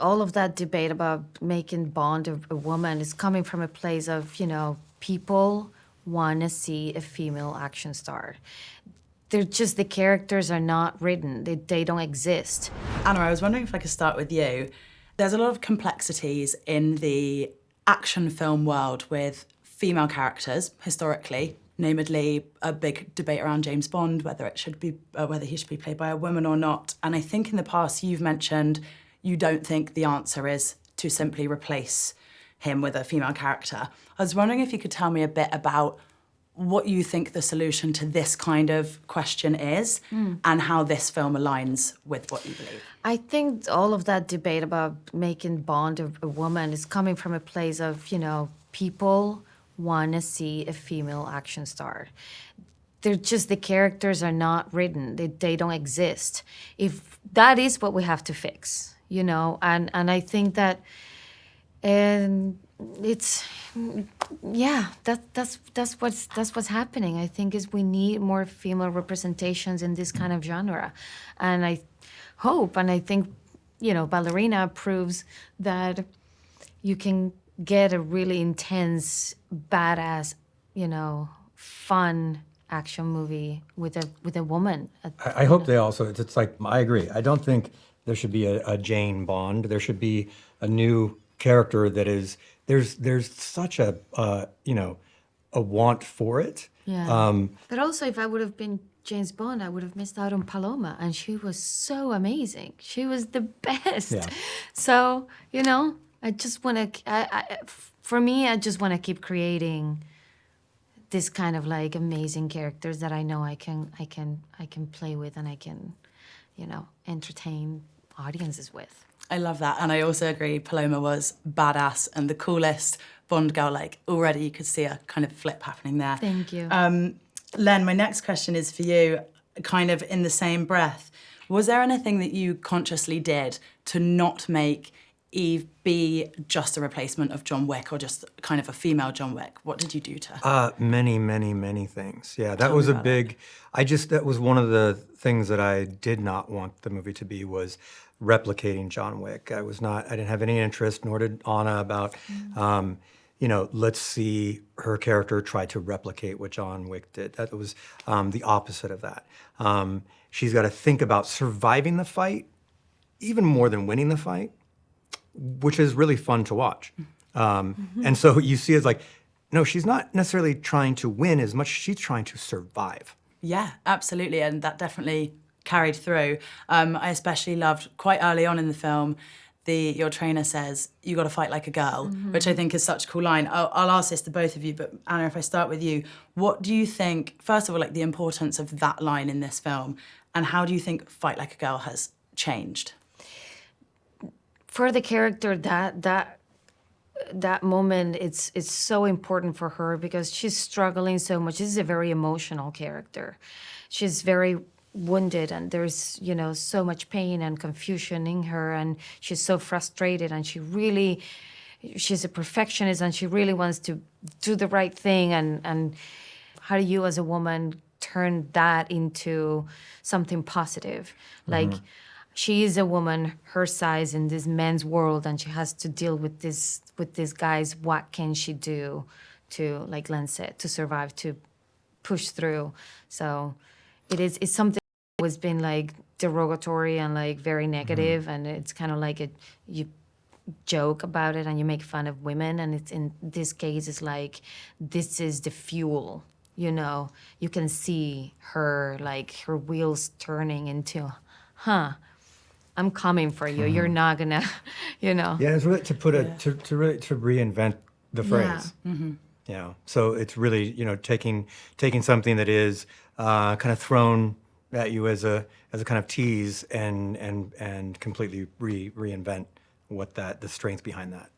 all of that debate about making Bond a woman is coming from a place of, people want to see a female action star. They're just, the characters are not written. They don't exist. Anna, I was wondering if I could start with you. There's a lot of complexities in the action film world with female characters, historically. Namely, a big debate around James Bond, whether he should be played by a woman or not. And I think in the past you've mentioned you don't think the answer is to simply replace him with a female character. I was wondering if you could tell me a bit about what you think the solution to this kind of question is and how this film aligns with what you believe. I think all of that debate about making Bond a woman is coming from a place of, people want to see a female action star. They're just, the characters are not written. They don't exist. If that is what we have to fix, and I think that, and it's, yeah, that's what's happening. I think is we need more female representations in this kind of genre, and I hope, and I think, Ballerina proves that you can get a really intense, badass, fun action movie with a woman. I hope they also, it's like, I agree. I don't think there should be a Jane Bond. There should be a new character that is, there's such a want for it. Yeah. But also, if I would have been James Bond, I would have missed out on Paloma, and she was so amazing. She was the best. Yeah. So, I just want to, for me, I just want to keep creating this kind of like amazing characters that I know I can play with and I can, entertain audiences with. I love that, and I also agree Paloma was badass and the coolest Bond girl. Like, already you could see a kind of flip happening there. Thank you. Len, my next question is for you, kind of in the same breath. Was there anything that you consciously did to not make Eve be just a replacement of John Wick or just kind of a female John Wick? What did you do to her? Many, many, many things. Yeah, that was a big, that was one of the things that I did not want the movie to be, was replicating John Wick. I didn't have any interest, nor did Anna, about, let's see her character try to replicate what John Wick did. That was the opposite of that. She's got to think about surviving the fight, even more than winning the fight, which is really fun to watch. And so you see it's like, no, she's not necessarily trying to win as much as she's trying to survive. Yeah, absolutely, and that definitely carried through. I especially loved, quite early on in the film, your trainer says, you got to fight like a girl, which I think is such a cool line. I'll ask this to both of you, but Anna, if I start with you, what do you think, first of all, like the importance of that line in this film, and how do you think Fight Like a Girl has changed? For the character, that moment, it's so important for her because she's struggling so much. This is a very emotional character. She's very wounded, and there's, so much pain and confusion in her, and she's so frustrated, and she's a perfectionist, and she really wants to do the right thing, and how do you as a woman turn that into something positive? Like, she is a woman her size in this men's world, and she has to deal with these guys. What can she do to, like Len said, to survive, to push through? So it's something that has been like derogatory and like very negative, and it's kind of like you joke about it and you make fun of women, and it's, in this case, it's like, this is the fuel, You can see her, like, her wheels turning into, I'm coming for you. You're not gonna, Yeah, it's really to put to reinvent the phrase. Yeah. So it's really taking something that is kind of thrown at you as a kind of tease and completely reinvent what the strength behind that.